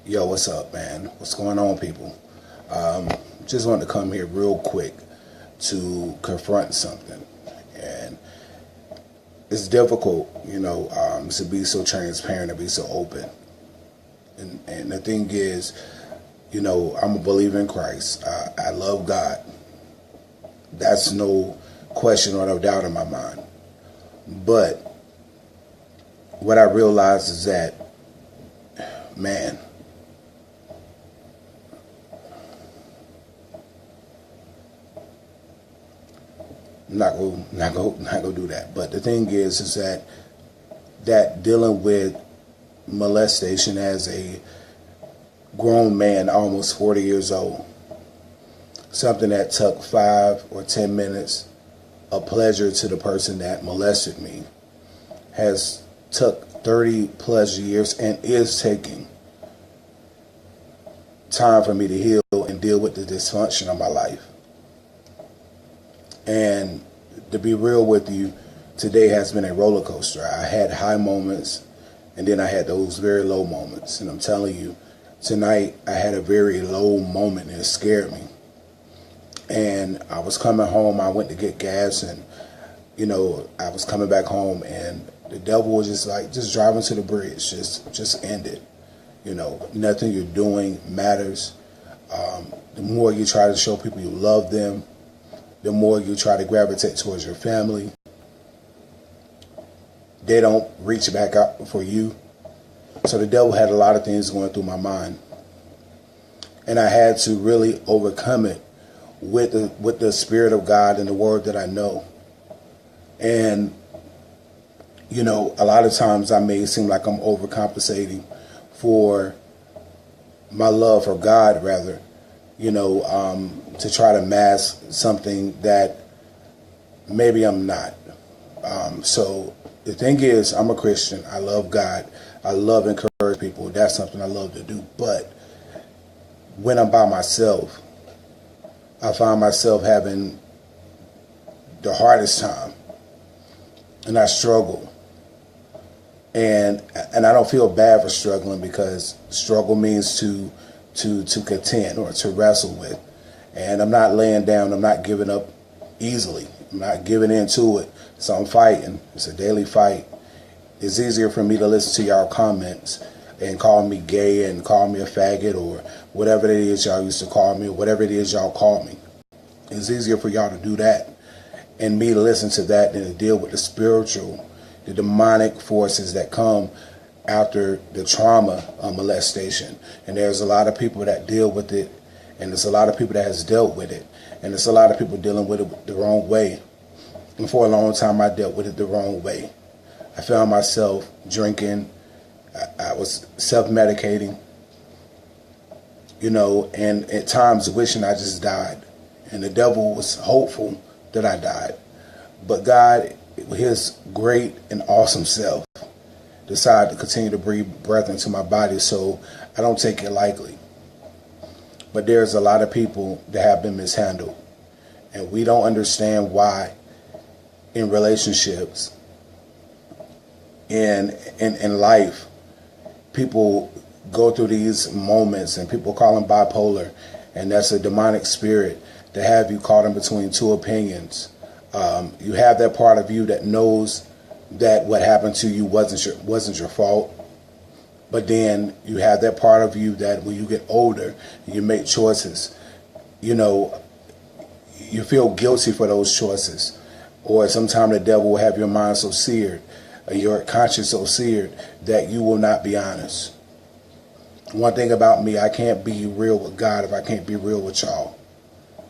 Yo, what's up, man? What's going on, people? Just wanted to come here real quick to confront something. And it's difficult, to be so transparent, to be so open. And the thing is, I'm a believer in Christ. I love God. That's no question or no doubt in my mind. But what I realize is that, man, I'm not gonna do that. But the thing is that dealing with molestation as a grown man, almost 40 years old, something that took 5 or 10 minutes of pleasure to the person that molested me, has took 30 plus years and is taking time for me to heal and deal with the dysfunction of my life. And to be real with you, today has been a roller coaster. I had high moments, and then I had those very low moments. And I'm telling you, tonight I had a very low moment, and it scared me. And I was coming home, I went to get gas, and, I was coming back home, and the devil was just driving to the bridge, just end it. Nothing you're doing matters. The more you try to show people you love them, the more you try to gravitate towards your family. They don't reach back out for you. So the devil had a lot of things going through my mind. And I had to really overcome it with the Spirit of God and the word that I know. And, a lot of times I may seem like I'm overcompensating for my love for God, rather, to try to mask something that maybe I'm not. So the thing is, I'm a Christian. I love God. I love encourage people. That's something I love to do. But when I'm by myself, I find myself having the hardest time, and I struggle. And I don't feel bad for struggling, because struggle means to contend or to wrestle with. And I'm not laying down. I'm not giving up easily. I'm not giving into it. So I'm fighting. It's a daily fight. It's easier for me to listen to y'all comments and call me gay and call me a faggot or whatever it is y'all used to call me, or whatever it is y'all call me. It's easier for y'all to do that and me to listen to that than to deal with the spiritual, the demonic forces that come after the trauma of molestation. And there's a lot of people that deal with it, and there's a lot of people that has dealt with it, and there's a lot of people dealing with it the wrong way. And for a long time, I dealt with it the wrong way. I found myself drinking. I was self-medicating, and at times wishing I just died. And the devil was hopeful that I died. But God, his great and awesome self, decided to continue to breathe breath into my body, so I don't take it lightly. But there's a lot of people that have been mishandled, and we don't understand why in relationships, in life, people go through these moments, and people call them bipolar, and that's a demonic spirit to have you caught in between two opinions. You have that part of you that knows that what happened to you wasn't your fault, but then you have that part of you that when you get older and you make choices, you feel guilty for those choices. Or sometimes the devil will have your mind so seared, your conscience so seared, that you will not be honest. One thing about me, I can't be real with God if I can't be real with y'all.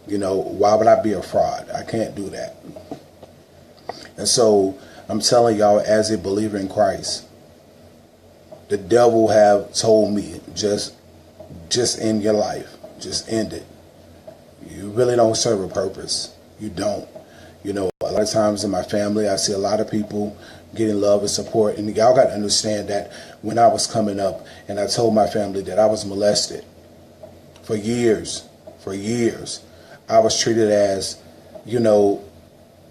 Why would I be a fraud? I can't do that. And so I'm telling y'all, as a believer in Christ, the devil have told me, just end your life. Just end it. You really don't serve a purpose. You don't. A lot of times in my family, I see a lot of people getting love and support. And y'all got to understand that when I was coming up and I told my family that I was molested for years, I was treated as,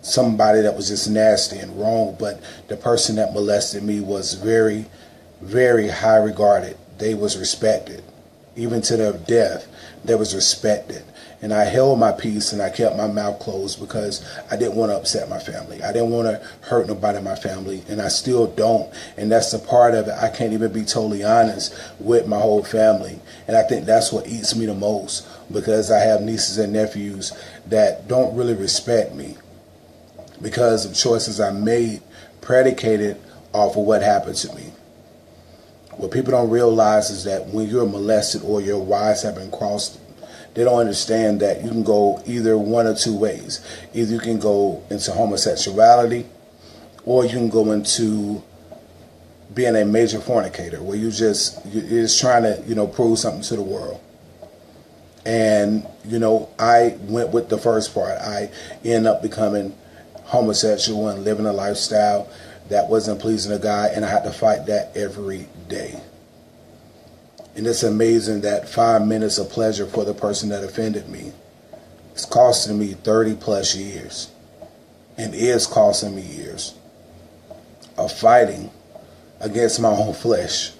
somebody that was just nasty and wrong. But the person that molested me was very, very high regarded. They was respected. even to their death, they was respected. And I held my peace and I kept my mouth closed because I didn't want to upset my family. I didn't want to hurt nobody in my family, and I still don't. And that's the part of it. I can't even be totally honest with my whole family. And I think that's what eats me the most, because I have nieces and nephews that don't really respect me because of choices I made predicated off of what happened to me. What people don't realize is that when you're molested or your wires have been crossed, they don't understand that you can go either one or two ways. Either you can go into homosexuality, or you can go into being a major fornicator, where you're just trying to, prove something to the world. And, I went with the first part. I ended up becoming homosexual and living a lifestyle that wasn't pleasing to God, and I had to fight that every day. And it's amazing that 5 minutes of pleasure for the person that offended me is costing me 30 plus years, and is costing me years of fighting against my own flesh.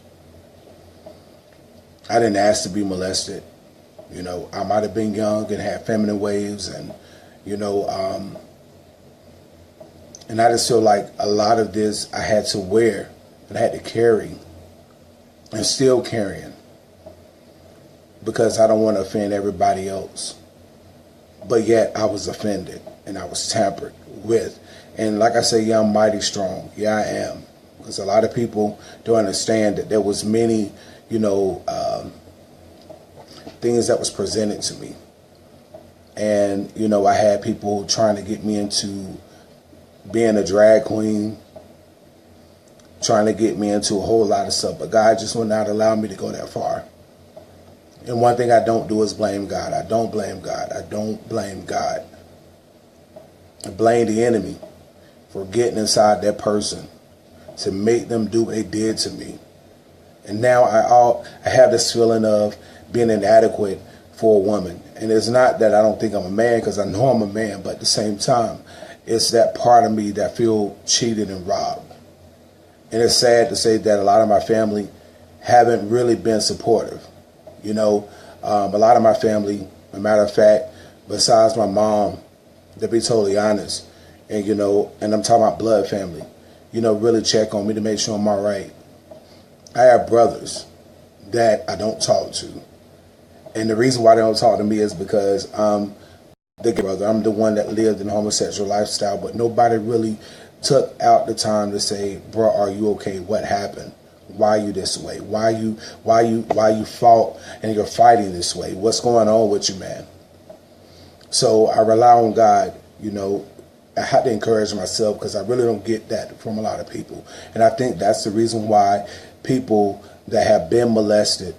I didn't ask to be molested. I might have been young and had feminine waves, and and I just feel like a lot of this I had to wear and I had to carry, and still carrying, because I don't want to offend everybody else. But yet I was offended and I was tampered with. And like I say, yeah, I'm mighty strong. Yeah, I am. Because a lot of people don't understand that there was many, things that was presented to me. And, I had people trying to get me into being a drag queen, trying to get me into a whole lot of stuff. But God just would not allow me to go that far. And one thing I don't do is blame God. I don't blame God. I don't blame God. I blame the enemy for getting inside that person to make them do what they did to me. And now I have this feeling of being inadequate for a woman. And it's not that I don't think I'm a man, because I know I'm a man, but at the same time, it's that part of me that feel cheated and robbed. And it's sad to say that a lot of my family haven't really been supportive. A lot of my family, a matter of fact, besides my mom, to be totally honest, and and I'm talking about blood family, really check on me to make sure I'm all right. I have brothers that I don't talk to. And the reason why they don't talk to me is because I'm the brother. I'm the one that lived in a homosexual lifestyle, but nobody really took out the time to say, bro, are you okay? What happened? Why are you this way? Why you fought and you're fighting this way? What's going on with you, man? So I rely on God. I have to encourage myself, because I really don't get that from a lot of people. And I think that's the reason why people that have been molested,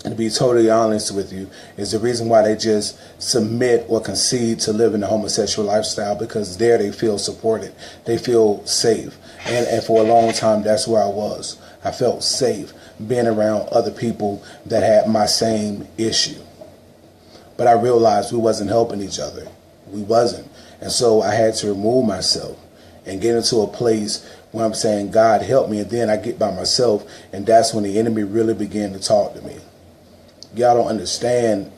and to be totally honest with you, is the reason why they just submit or concede to live in the homosexual lifestyle, because there they feel supported. They feel safe. And for a long time, that's where I was. I felt safe being around other people that had my same issue. But I realized we wasn't helping each other. We wasn't. And so I had to remove myself and get into a place where I'm saying, God, help me. And then I get by myself, and that's when the enemy really began to talk to me. Y'all don't understand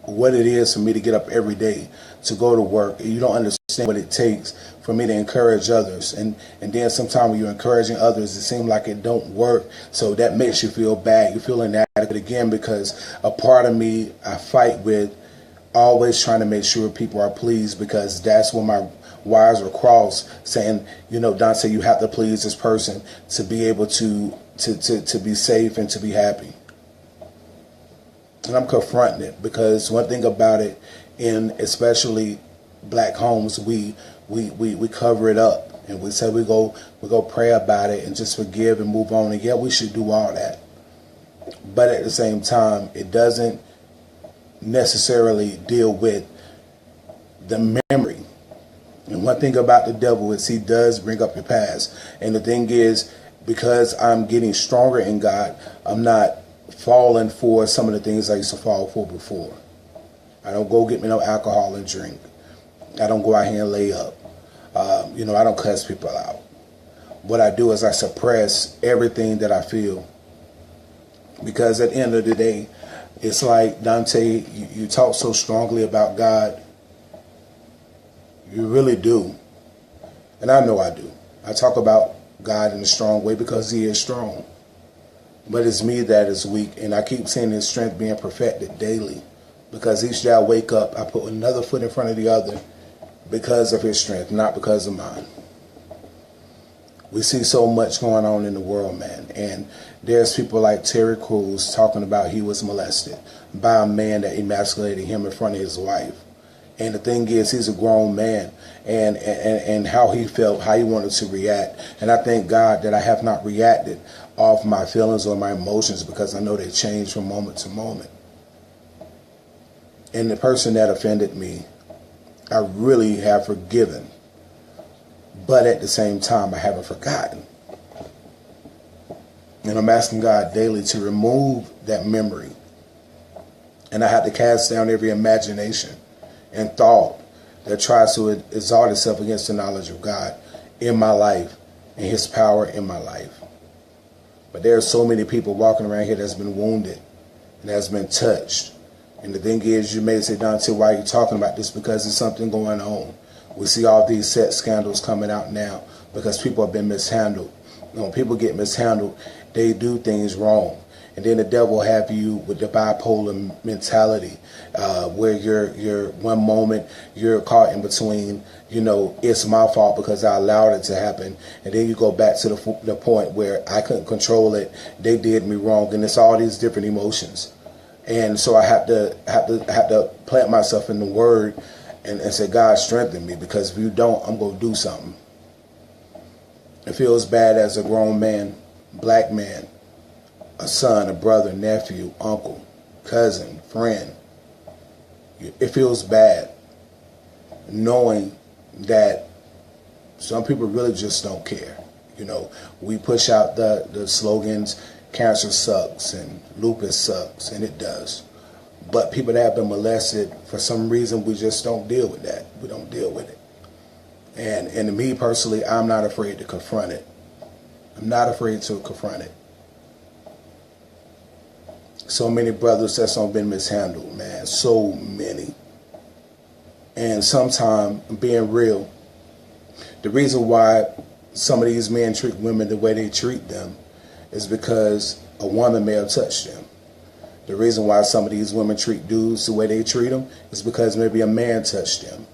what it is for me to get up every day to go to work. You don't understand what it takes for me to encourage others. And then sometimes when you're encouraging others, it seems like it don't work. So that makes you feel bad. You feel inadequate again, because a part of me I fight with, always trying to make sure people are pleased, because that's when my wires are crossed, saying, Dante, you have to please this person to be able to be safe and to be happy. And I'm confronting it, because one thing about it, in especially black homes, we cover it up, and we say we go pray about it and just forgive and move on. And yeah, we should do all that, but at the same time, it doesn't necessarily deal with the memory. And one thing about the devil is he does bring up your past. And the thing is, because I'm getting stronger in God, I'm not falling for some of the things I used to fall for before. I don't go get me no alcohol and drink. I don't go out here and lay up. I don't cuss people out. What I do is I suppress everything that I feel, because at the end of the day, It's like, Dante, you talk so strongly about God. You really do. And I know I do. I talk about God in a strong way because he is strong. But it's me that is weak. And I keep seeing his strength being perfected daily. Because each day I wake up, I put another foot in front of the other because of his strength, not because of mine. We see so much going on in the world, man. And there's people like Terry Crews talking about he was molested by a man that emasculated him in front of his wife. And the thing is, he's a grown man, and how he felt, how he wanted to react. And I thank God that I have not reacted off my feelings or my emotions, because I know they change from moment to moment. And the person that offended me, I really have forgiven. But at the same time, I haven't forgotten. And I'm asking God daily to remove that memory. And I have to cast down every imagination and thought that tries to exalt itself against the knowledge of God in my life and his power in my life. But there are so many people walking around here that's been wounded and that's been touched. And the thing is, you may say, Dante, why are you talking about this? Because there's something going on. We see all these sex scandals coming out now because people have been mishandled. When people get mishandled, they do things wrong. And then the devil have you with the bipolar mentality, where you're one moment you're caught in between, it's my fault because I allowed it to happen, and then you go back to the point where I couldn't control it, they did me wrong, and it's all these different emotions. And so I have to plant myself in the Word and say, God, strengthen me, because if you don't, I'm going to do something. It feels bad as a grown man, black man, a son, a brother, nephew, uncle, cousin, friend. It feels bad knowing that some people really just don't care. We push out the slogans, cancer sucks and lupus sucks, and it does. But people that have been molested, for some reason, we just don't deal with that. We don't deal with it. And to me personally, I'm not afraid to confront it. I'm not afraid to confront it. So many brothers that's been mishandled, man. So many. And sometimes, being real, the reason why some of these men treat women the way they treat them is because a woman may have touched them. The reason why some of these women treat dudes the way they treat them is because maybe a man touched them.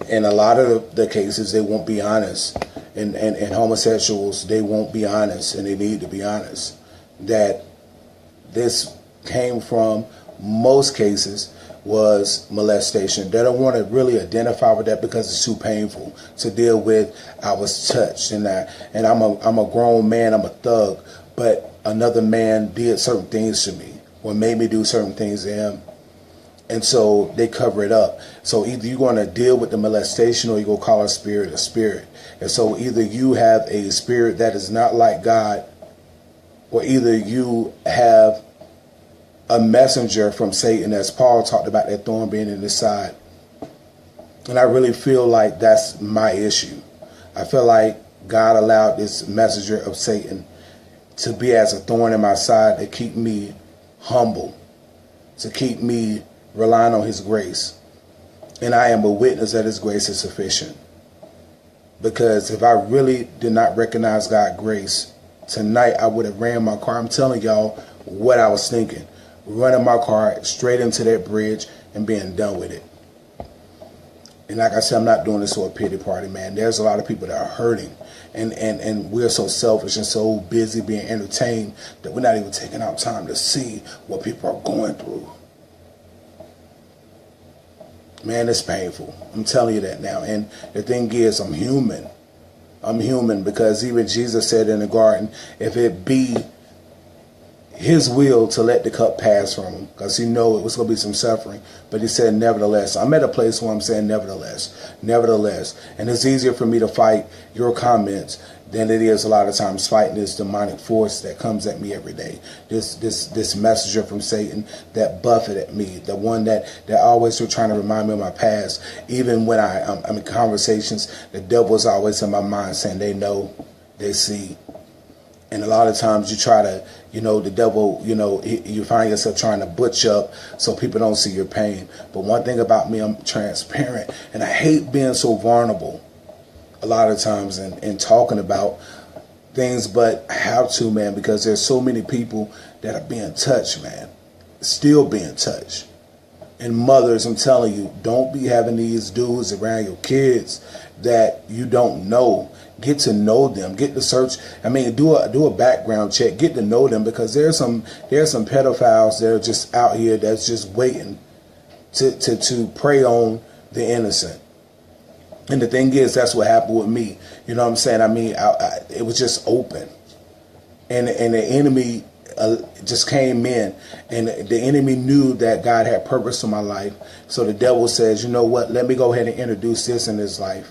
In a lot of the cases, they won't be honest. And homosexuals, they won't be honest, and they need to be honest. That this came from, most cases, was molestation. They don't want to really identify with that because it's too painful to deal with. I was touched, and I'm a grown man, I'm a thug, but another man did certain things to me or made me do certain things to him. And so they cover it up. So either you're going to deal with the molestation or you're going to call a spirit a spirit. And so either you have a spirit that is not like God, or either you have a messenger from Satan, as Paul talked about that thorn being in his side. And I really feel like that's my issue. I feel like God allowed this messenger of Satan to be as a thorn in my side to keep me humble, to keep me relying on his grace. And I am a witness that his grace is sufficient. Because if I really did not recognize God's grace, tonight I would have ran my car. I'm telling y'all what I was thinking. Running my car straight into that bridge and being done with it. And like I said, I'm not doing this for a pity party, man. There's a lot of people that are hurting. And we're so selfish and so busy being entertained that we're not even taking our time to see what people are going through. Man, it's painful. I'm telling you that now. And the thing is, I'm human. I'm human, because even Jesus said in the garden, if it be his will to let the cup pass from him, because he knew it was going to be some suffering, but he said nevertheless. I'm at a place where I'm saying nevertheless. And it's easier for me to fight your comments than it is a lot of times fighting this demonic force that comes at me every day. This messenger from Satan that buffeted at me, the one that always was trying to remind me of my past. Even when I'm in conversations, the devil's always in my mind saying they know, they see. And a lot of times you try to, the devil, you find yourself trying to butch up so people don't see your pain. But one thing about me, I'm transparent, and I hate being so vulnerable a lot of times and talking about things, but I have to, man, because there's so many people that are being touched, man, still being touched. And mothers, I'm telling you, don't be having these dudes around your kids that you don't know. Get to know them. Get to search. I mean, do a background check. Get to know them, because there's some pedophiles that are just out here that's just waiting to prey on the innocent. And the thing is, that's what happened with me. You know what I'm saying? I mean, it was just open, and the enemy just came in, and the enemy knew that God had purpose in my life. So the devil says, you know what? Let me go ahead and introduce this in his life,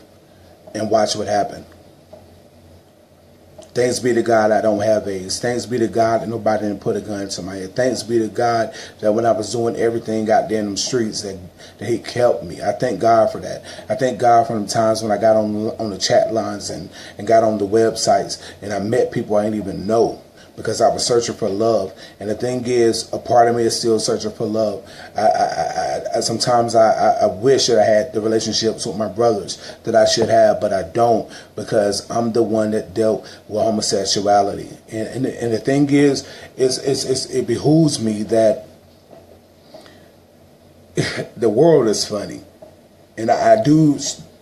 and watch what happened. Thanks be to God I don't have AIDS. Thanks be to God that nobody didn't put a gun to my head. Thanks be to God that when I was doing everything out there in them streets that he kept me. I thank God for that. I thank God for the times when I got on the chat lines and got on the websites and I met people I didn't even know, because I was searching for love. And the thing is, a part of me is still searching for love. Sometimes I wish that I had the relationships with my brothers that I should have, but I don't, because I'm the one that dealt with homosexuality. And the thing is, it behooves me that the world is funny. And I do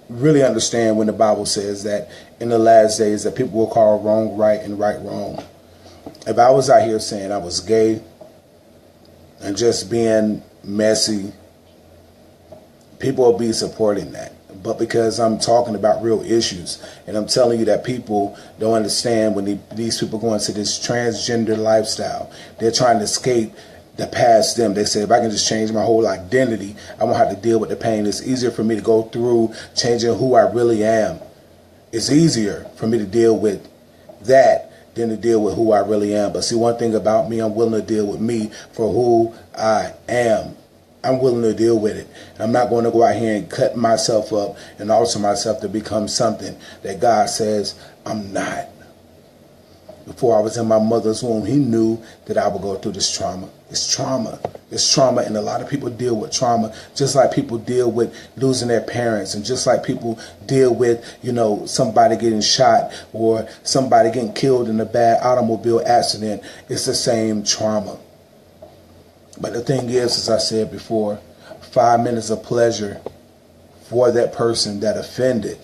really understand when the Bible says that in the last days that people will call wrong right and right wrong. If I was out here saying I was gay and just being messy, people will be supporting that. But because I'm talking about real issues, and I'm telling you that people don't understand when these people go into this transgender lifestyle, they're trying to escape the past them. They say, if I can just change my whole identity, I won't have to deal with the pain. It's easier for me to go through changing who I really am. It's easier for me to deal with that than to deal with who I really am. But see, one thing about me, I'm willing to deal with me for who I am. I'm willing to deal with it. I'm not going to go out here and cut myself up and alter myself to become something that God says I'm not. Before I was in my mother's womb, he knew that I would go through this trauma. It's trauma. It's trauma, and a lot of people deal with trauma just like people deal with losing their parents, and just like people deal with, somebody getting shot or somebody getting killed in a bad automobile accident. It's the same trauma. But the thing is, as I said before, 5 minutes of pleasure for that person that offended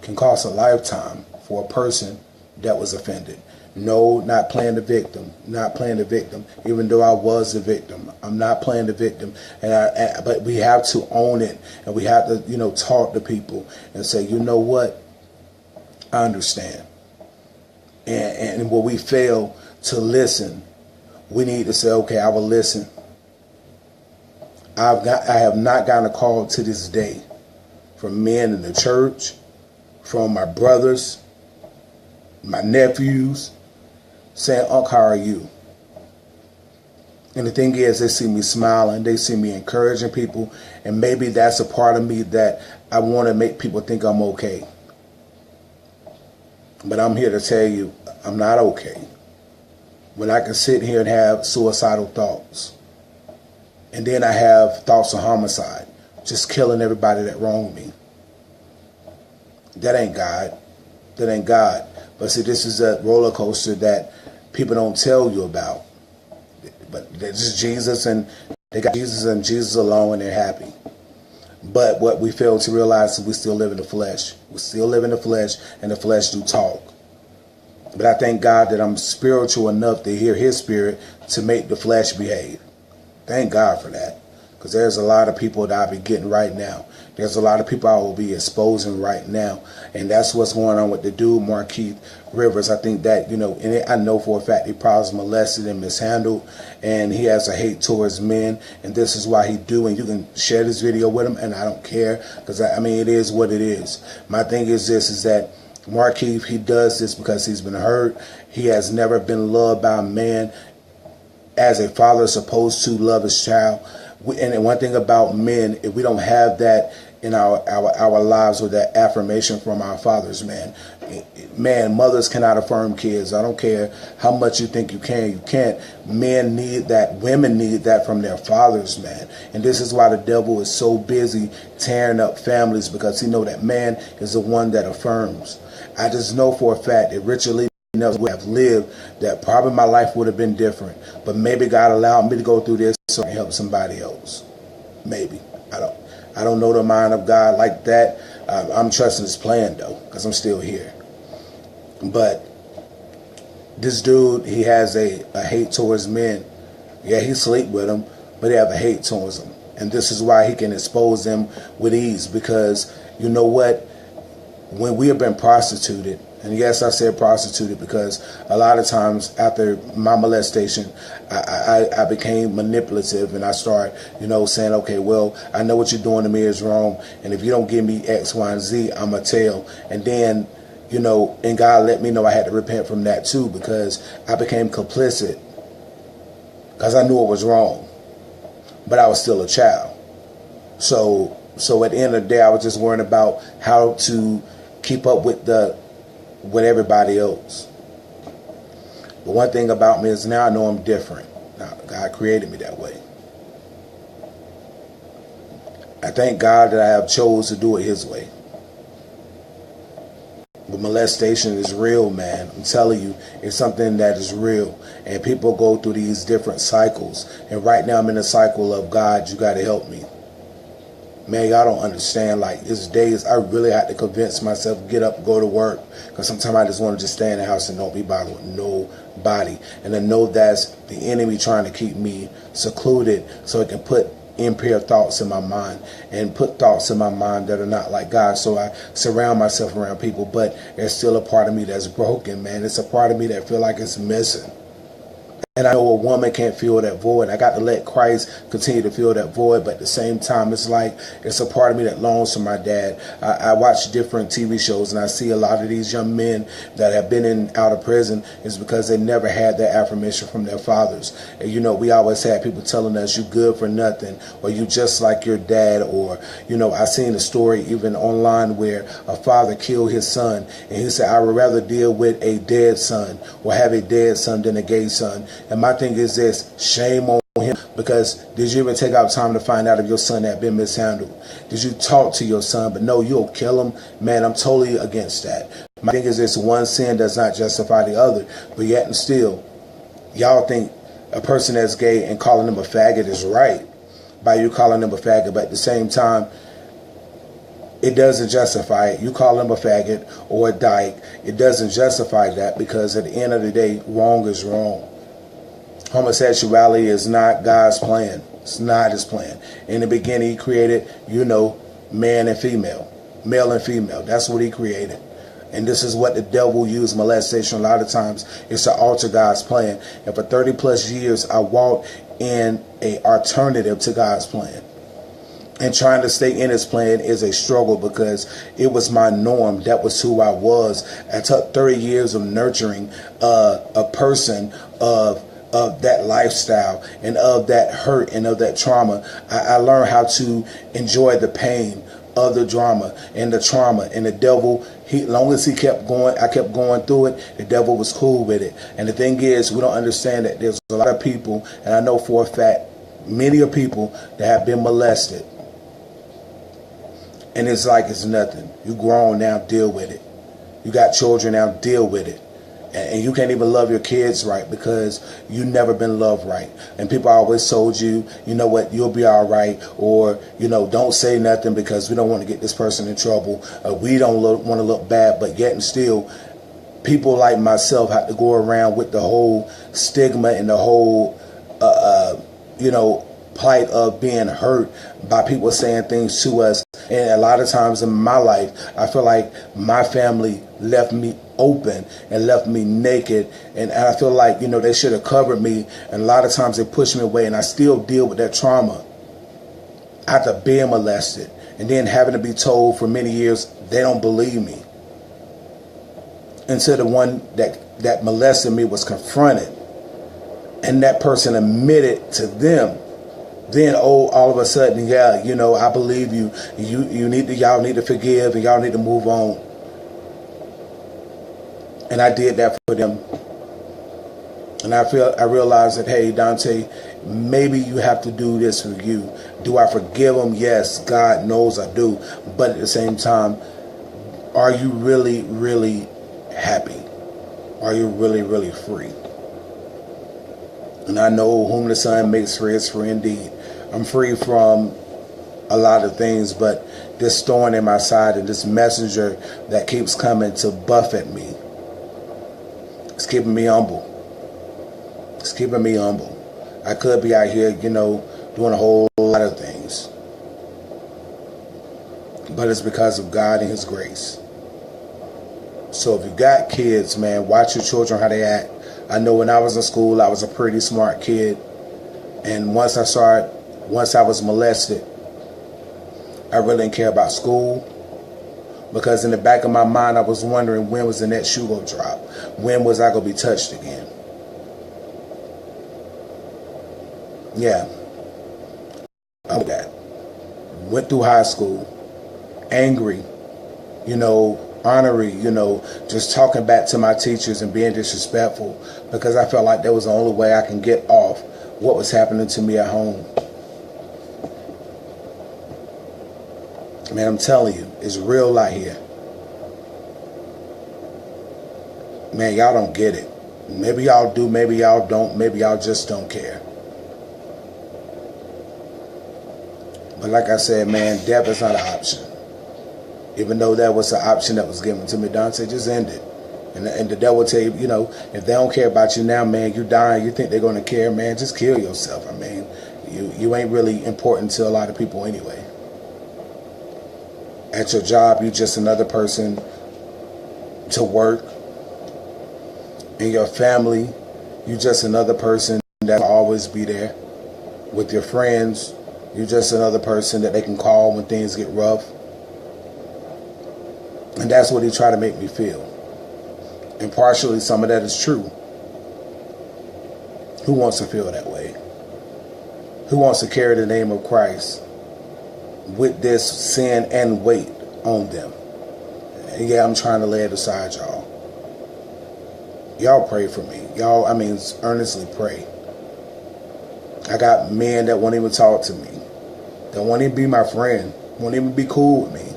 can cost a lifetime for a person that was offended. No, not playing the victim. Not playing the victim. Even though I was the victim, I'm not playing the victim. But we have to own it, and we have to, talk to people and say, you know what? I understand. And when we fail to listen, we need to say, okay, I will listen. I have not gotten a call to this day from men in the church, from my brothers, my nephews, saying, Uncle, how are you? And the thing is, they see me smiling, they see me encouraging people, and maybe that's a part of me that I want to make people think I'm okay. But I'm here to tell you, I'm not okay. When I can sit here and have suicidal thoughts, and then I have thoughts of homicide, just killing everybody that wronged me. That ain't God. That ain't God. But see, this is a roller coaster that people don't tell you about. But it's just Jesus, and they got Jesus and Jesus alone, and they're happy. But what we fail to realize is we still live in the flesh. We still live in the flesh, and the flesh do talk. But I thank God that I'm spiritual enough to hear his spirit to make the flesh behave. Thank God for that. Because there's a lot of people that I'll be getting right now. There's a lot of people I will be exposing right now. And that's what's going on with the dude, Markeith Rivers. I think that, and I know for a fact he probably was molested and mishandled. And he has a hate towards men. And this is why he do. And you can share this video with him. And I don't care. Because, it is what it is. My thing is this, is that Markeith, he does this because he's been hurt. He has never been loved by a man as a father is supposed to love his child. And one thing about men, if we don't have that in our lives, or that affirmation from our fathers, man, Man, mothers cannot affirm kids. I don't care how much you think you can. You can't. Men need that. Women need that from their fathers, man. And this is why the devil is so busy tearing up families, because he know that man is the one that affirms. I just know for a fact that Richard Lee Nelson would have lived, that probably my life would have been different. But maybe God allowed me to go through this so I can help somebody else. Maybe. I don't know the mind of God like that. I'm trusting his plan, though, because I'm still here. But this dude, he has a hate towards men. Yeah, he sleep with them, but he have a hate towards them. And this is why he can expose them with ease, because you know what? When we have been prostituted, and yes, I said prostituted because a lot of times after my molestation, I became manipulative, and I start, saying, okay, well, I know what you're doing to me is wrong, and if you don't give me X, Y, and Z, I'm going to tell. And then, and God let me know I had to repent from that too, because I became complicit because I knew it was wrong, but I was still a child. So at the end of the day, I was just worrying about how to keep up with everybody else. But one thing about me is now I know I'm different. Now, God created me that way. I thank God that I have chose to do it his way. But molestation is real, man. I'm telling you, it's something that is real. And people go through these different cycles. And right now I'm in a cycle of, God, you got to help me. Man, y'all don't understand. Like, it's days I really had to convince myself, get up, go to work. Because sometimes I just want to just stay in the house and don't be bothered with nobody. And I know that's the enemy trying to keep me secluded so it can put impure thoughts in my mind and put thoughts in my mind that are not like God. So I surround myself around people, but there's still a part of me that's broken, man. It's a part of me that feel like it's missing. And I know a woman can't fill that void. I got to let Christ continue to fill that void. But at the same time, it's like it's a part of me that longs for my dad. I watch different TV shows, and I see a lot of these young men that have been out of prison is because they never had that affirmation from their fathers. And, we always had people telling us you good for nothing, or you just like your dad. Or, I seen a story even online where a father killed his son, and he said, I would rather deal with a dead son or have a dead son than a gay son. And my thing is this, shame on him, because did you even take out time to find out if your son had been mishandled? Did you talk to your son? But no, you'll kill him. Man, I'm totally against that. My thing is this, one sin does not justify the other, but yet and still, y'all think a person that's gay and calling them a faggot is right by you calling them a faggot, but at the same time, it doesn't justify it. You call them a faggot or a dyke, it doesn't justify that, because at the end of the day, wrong is wrong. Homosexuality is not God's plan. It's not his plan. In the beginning, he created, man and female, male and female. That's what he created. And this is what the devil used molestation a lot of times, is to alter God's plan. And for 30 plus years, I walked in an alternative to God's plan. And trying to stay in his plan is a struggle, because it was my norm. That was who I was. I took 30 years of nurturing a person of that lifestyle and of that hurt and of that trauma. I learned how to enjoy the pain of the drama and the trauma. And the devil, long as he kept going, I kept going through it, the devil was cool with it. And the thing is, we don't understand that there's a lot of people, and I know for a fact, many of people that have been molested. And it's like it's nothing. You grown now, deal with it. You got children now, deal with it. And you can't even love your kids right because you never been loved right. And people always told you, you know what, you'll be all right. Or, don't say nothing because we don't want to get this person in trouble. We don't want to look bad. But yet and still, people like myself have to go around with the whole stigma and the whole, plight of being hurt by people saying things to us. And a lot of times in my life, I feel like my family left me open and left me naked. And I feel like, they should have covered me. And a lot of times they push me away, and I still deal with that trauma after being molested. And then having to be told for many years, they don't believe me. Until the one that molested me was confronted. And that person admitted to them. Then, all of a sudden, I believe you. Y'all need to forgive, and y'all need to move on. And I did that for them. And I realized that, hey, Dante, maybe you have to do this for you. Do I forgive them? Yes, God knows I do. But at the same time, are you really, really happy? Are you really, really free? And I know whom the Son makes free is free indeed. I'm free from a lot of things, but this thorn in my side and this messenger that keeps coming to buffet me, it's keeping me humble. It's keeping me humble. I could be out here, doing a whole lot of things. But it's because of God and His grace. So if you got kids, man, watch your children, how they act. I know when I was in school, I was a pretty smart kid. And once I was molested, I really didn't care about school. Because in the back of my mind, I was wondering, when was the next shoe going to drop? When was I going to be touched again? Yeah. I did that. Went through high school, angry, ornery, just talking back to my teachers and being disrespectful because I felt like that was the only way I can get off what was happening to me at home. Man, I'm telling you, it's real light here. Man, y'all don't get it. Maybe y'all do, maybe y'all don't, maybe y'all just don't care. But like I said, man, death is not an option. Even though that was an option that was given to me, Dante, just end it. And the devil will tell you, if they don't care about you now, man, you dying, you think they're going to care, man, just kill yourself. I mean, you ain't really important to a lot of people anyway. At your job, you just another person to work. In your family, you just another person that will always be there. With your friends, you're just another person that they can call when things get rough. And that's what he tried to make me feel. And partially some of that is true. Who wants to feel that way? Who wants to carry the name of Christ with this sin and weight on them? And yeah, I'm trying to lay it aside, y'all. Y'all pray for me. Y'all, earnestly pray. I got men that won't even talk to me. That won't even be my friend. Won't even be cool with me.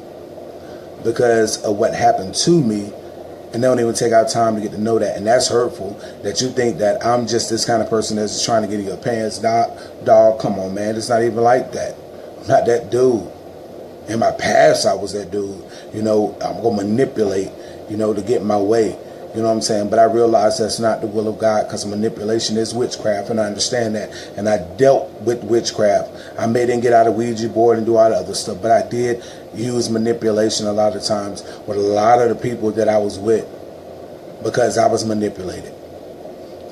Because of what happened to me, and they don't even take out time to get to know that. And that's hurtful, that you think that I'm just this kind of person that's just trying to get in your pants. Dog, come on, man. It's not even like that. I'm not that dude. In my past, I was that dude. I'm going to manipulate, to get my way. You know what I'm saying? But I realize that's not the will of God, because manipulation is witchcraft, and I understand that. And I dealt with witchcraft. I may didn't get out of Ouija board and do all the other stuff, but I did use manipulation a lot of times with a lot of the people that I was with, because I was manipulated.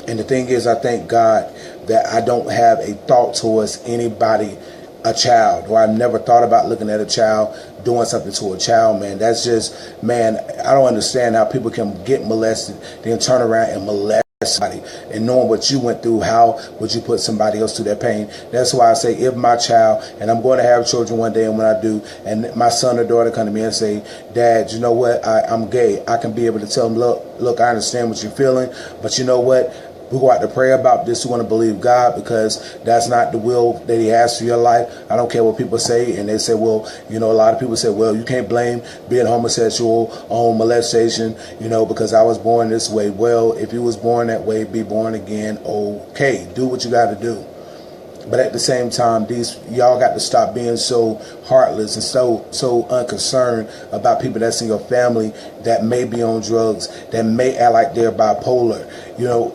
And the thing is, I thank God that I don't have a thought towards anybody, a child, or I never thought about looking at a child, doing something to a child, man. That's just, man, I don't understand how people can get molested, then turn around and molest somebody. And knowing what you went through, how would you put somebody else through that pain? That's why I say, if my child, and I'm going to have children one day, and when I do, and my son or daughter come to me and say, Dad, you know what, I'm gay, I can be able to tell them, look, I understand what you're feeling, but you know what, we go out to pray about this. We want to believe God, because that's not the will that He has for your life. I don't care what people say. And they say, well, a lot of people say, well, you can't blame being homosexual on molestation, because I was born this way. Well, if you was born that way, be born again. Okay, do what you got to do. But at the same time, y'all got to stop being so heartless and so unconcerned about people that's in your family that may be on drugs, that may act like they're bipolar.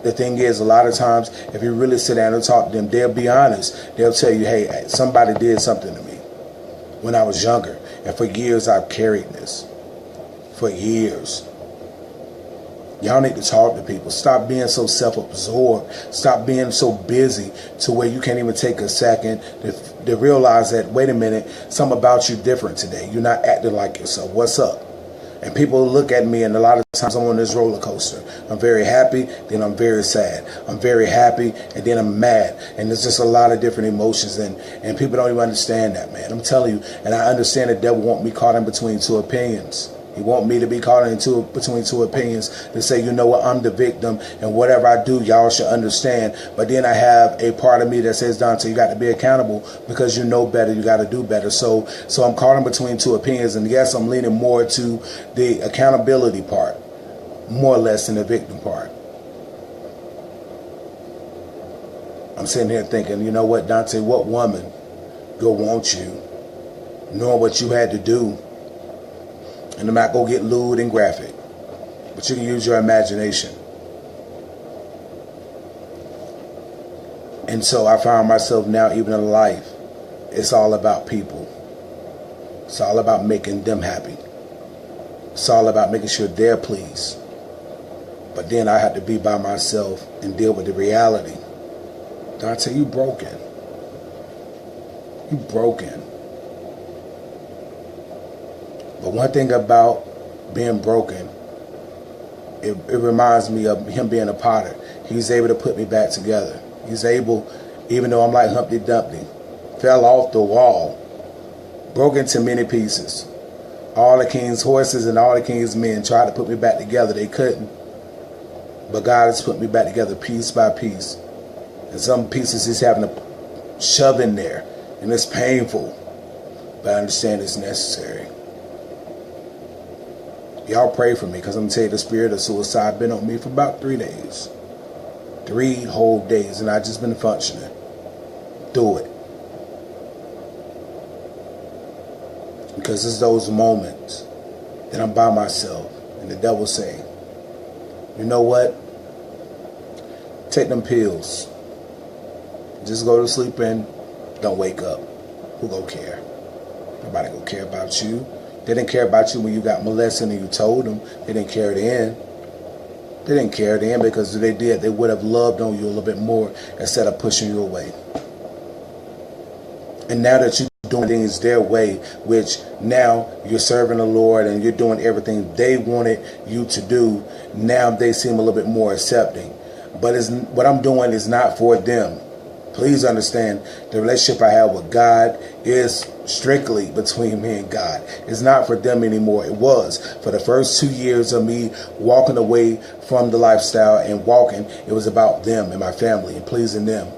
The thing is, a lot of times, if you really sit down and talk to them, they'll be honest. They'll tell you, hey, somebody did something to me when I was younger. And for years, I've carried this. For years. Y'all need to talk to people. Stop being so self-absorbed. Stop being so busy to where you can't even take a second to realize that, wait a minute, something about you different today. You're not acting like yourself. What's up? And people look at me, and a lot of times I'm on this roller coaster. I'm very happy, then I'm very sad. I'm very happy, and then I'm mad. And there's just a lot of different emotions, and people don't even understand that, man. I'm telling you, and I understand the devil want me caught in between two opinions. He want me to be caught between two opinions, to say, you know what, I'm the victim, and whatever I do, y'all should understand. But then I have a part of me that says, Dante, you got to be accountable, because you know better, you got to do better. So I'm caught in between two opinions, and yes, I'm leaning more to the accountability part, more or less than the victim part. I'm sitting here thinking, you know what, Dante, what woman go want you, knowing what you had to do? And I'm not going to get lewd and graphic, but you can use your imagination. And so I find myself now, even in life, it's all about people. It's all about making them happy. It's all about making sure they're pleased. But then I have to be by myself and deal with the reality. Dante, you broken. You broken. But one thing about being broken, it reminds me of him being a potter. He's able to put me back together. He's able, even though I'm like Humpty Dumpty, fell off the wall, broke into many pieces. All the king's horses and all the king's men tried to put me back together. They couldn't. But God has put me back together piece by piece. And some pieces he's having to shove in there. And it's painful. But I understand it's necessary. Y'all pray for me, because I'm going to tell you, the spirit of suicide been on me for about 3 days. 3 whole days, and I just been functioning through it. Because it's those moments that I'm by myself, and the devil say, you know what? Take them pills. Just go to sleep and don't wake up. Who gonna care? Nobody gonna care about you. They didn't care about you when you got molested and you told them. They didn't care then. They didn't care then, because if they did, they would have loved on you a little bit more instead of pushing you away. And now that you're doing things their way, which now you're serving the Lord and you're doing everything they wanted you to do, now they seem a little bit more accepting. But what I'm doing is not for them. Please understand, the relationship I have with God is strictly between me and God. It's not for them anymore. It was. For the first 2 years of me walking away from the lifestyle and walking, it was about them and my family and pleasing them.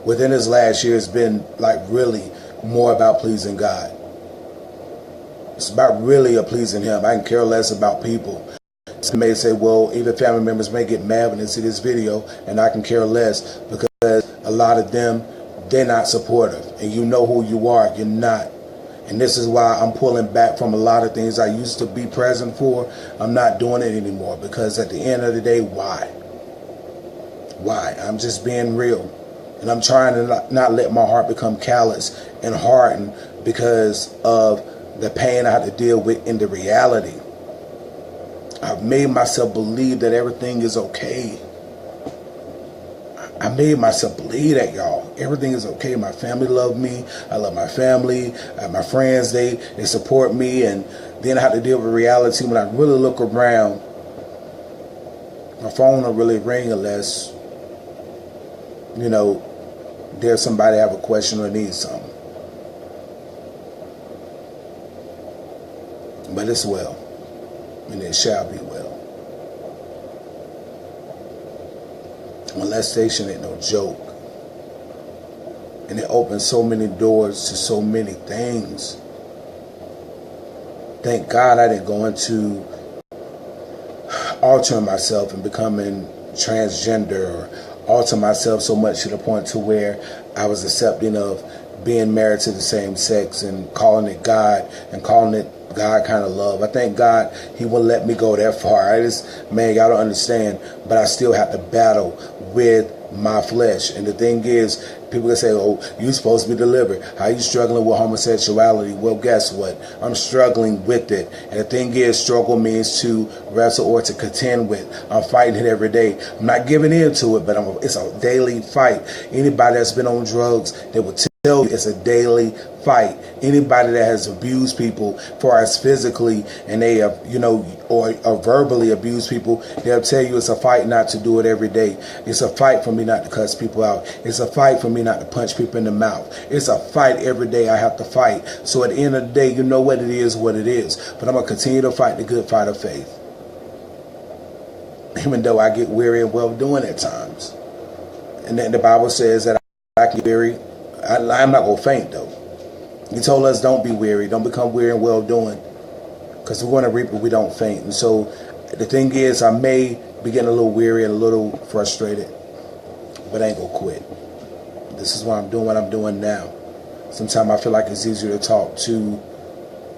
Within this last year, it's been like really more about pleasing God. It's about really pleasing Him. I can care less about people. Some may say, well, even family members may get mad when they see this video, and I can care less, because a lot of them, they're not supportive. And you know who you are. You're not. And this is why I'm pulling back from a lot of things I used to be present for. I'm not doing it anymore, because at the end of the day, why? Why? I'm just being real. And I'm trying to not let my heart become callous and hardened because of the pain I have to deal with in the reality. I've made myself believe that everything is okay. I made myself believe that, y'all. Everything is okay. My family love me. I love my family. My friends, they support me. And then I have to deal with reality when I really look around. My phone don't really ring unless, you know, there's somebody have a question or needs something. But it's well. And it shall be well. Molestation ain't no joke. And it opens so many doors to so many things. Thank God I didn't go into altering myself and becoming transgender, or alter myself so much to the point to where I was accepting of being married to the same sex and calling it God and calling it God kind of love. I thank God He wouldn't let me go that far. Man, y'all don't understand, but I still have to battle with my flesh. And the thing is, people can say, oh, you're supposed to be delivered. How are you struggling with homosexuality? Well, guess what? I'm struggling with it. And the thing is, struggle means to wrestle or to contend with. I'm fighting it every day. I'm not giving in to it, but it's a daily fight. Anybody that's been on drugs, they will tell you it's a daily fight. Anybody that has abused people, for as physically, and they have, or verbally abused people, they'll tell you it's a fight not to do it every day. It's a fight for me not to cuss people out. It's a fight for me not to punch people in the mouth. It's a fight every day I have to fight. So at the end of the day, you know what it is, what it is. But I'm going to continue to fight the good fight of faith. Even though I get weary and well doing at times. And then the Bible says that I can get weary. I'm not going to faint though. He told us don't be weary. Don't become weary and well doing. Because we're going to reap if we don't faint. And so the thing is, I may be getting a little weary and a little frustrated. But I ain't going to quit. This is why I'm doing what I'm doing now. Sometimes I feel like it's easier to talk to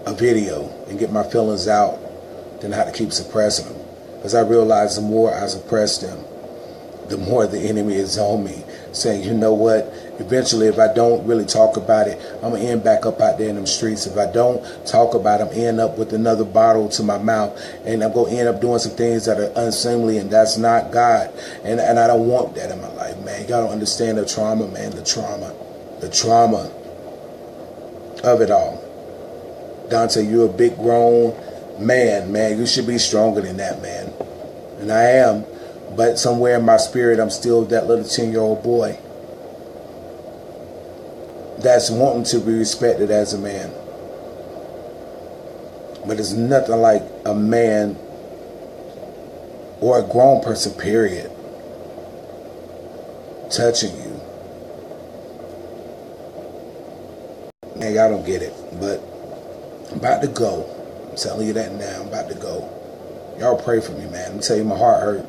a video and get my feelings out than I have to keep suppressing them. Because I realize the more I suppress them, the more the enemy is on me, saying, you know what, eventually if I don't really talk about it, I'm going to end back up out there in them streets. If I don't talk about it, I'm end up with another bottle to my mouth, and I'm going to end up doing some things that are unseemly, and that's not God. And I don't want that in my life, man. Y'all don't understand the trauma, man, the trauma of it all. Dante, you're a big grown man. You should be stronger than that, man. And I am. But somewhere in my spirit, I'm still that little 10-year-old boy that's wanting to be respected as a man. But it's nothing like a man or a grown person, period, touching you. Man, y'all don't get it. But I'm about to go. I'm telling you that now. I'm about to go. Y'all pray for me, man. I'm telling you, my heart hurt.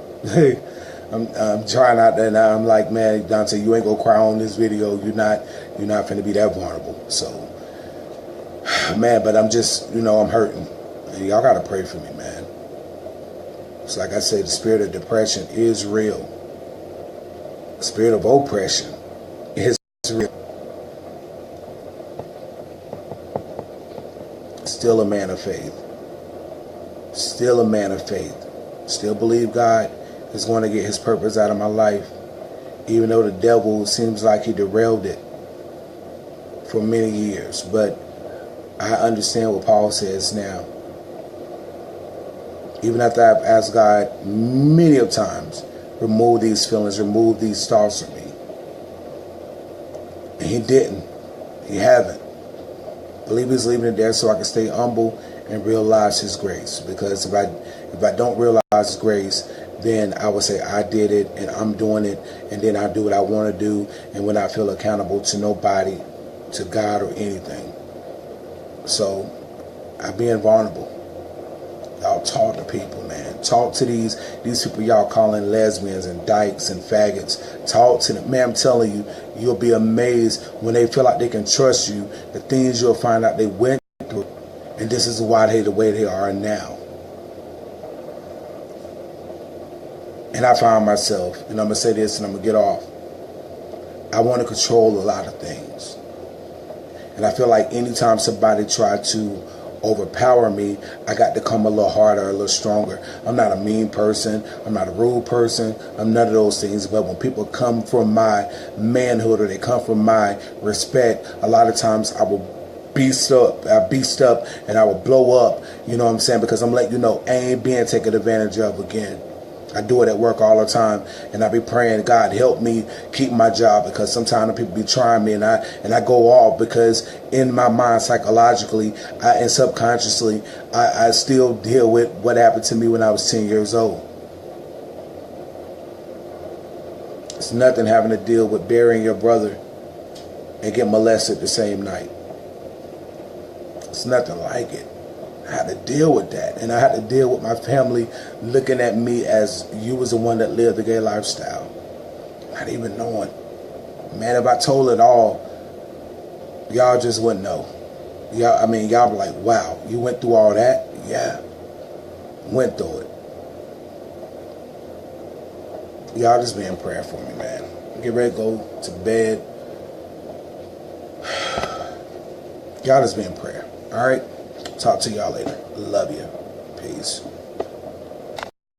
I'm trying out there now. I'm like, man, Dante, you ain't gonna cry on this video. You're not finna be that vulnerable. So, man, but I'm just, I'm hurting. And y'all gotta pray for me, man. It's like I say, the spirit of depression is real. The spirit of oppression is real. Still a man of faith. Still a man of faith. Still believe God is going to get his purpose out of my life, even though the devil seems like he derailed it for many years. But I understand what Paul says now. Even after I've asked God many of times, remove these feelings, remove these thoughts from me. And he didn't. He haven't. I believe he's leaving it there so I can stay humble and realize his grace. Because if I don't realize his grace, then I would say I did it and I'm doing it, and then I do what I want to do and will not feel accountable to nobody, to God or anything. So I'm being vulnerable. Y'all talk to people, man. Talk to these people y'all calling lesbians and dykes and faggots. Talk to them. Man, I'm telling you, you'll be amazed when they feel like they can trust you, the things you'll find out they went through. And this is why they the way they are now. And I found myself, and I'm going to say this and I'm going to get off. I want to control a lot of things. And I feel like anytime somebody tried to overpower me, I got to come a little harder, a little stronger. I'm not a mean person. I'm not a rude person. I'm none of those things. But when people come from my manhood or they come from my respect, a lot of times I will beast up and I will blow up, you know what I'm saying? Because I'm letting you know I ain't being taken advantage of again. I do it at work all the time, and I be praying, God, help me keep my job, because sometimes people be trying me, and I go off because in my mind, psychologically and subconsciously, I still deal with what happened to me when I was 10 years old. It's nothing having to deal with burying your brother and get molested the same night. It's nothing like it. I had to deal with that, and I had to deal with my family looking at me as you was the one that lived the gay lifestyle, not even knowing. Man, if I told it all, y'all just wouldn't know. Y'all be like, wow, you went through all that? Yeah, went through it. Y'all just be in prayer for me, man. Get ready to go to bed. Y'all just be in prayer, all right? Talk to y'all later. Love you. Peace.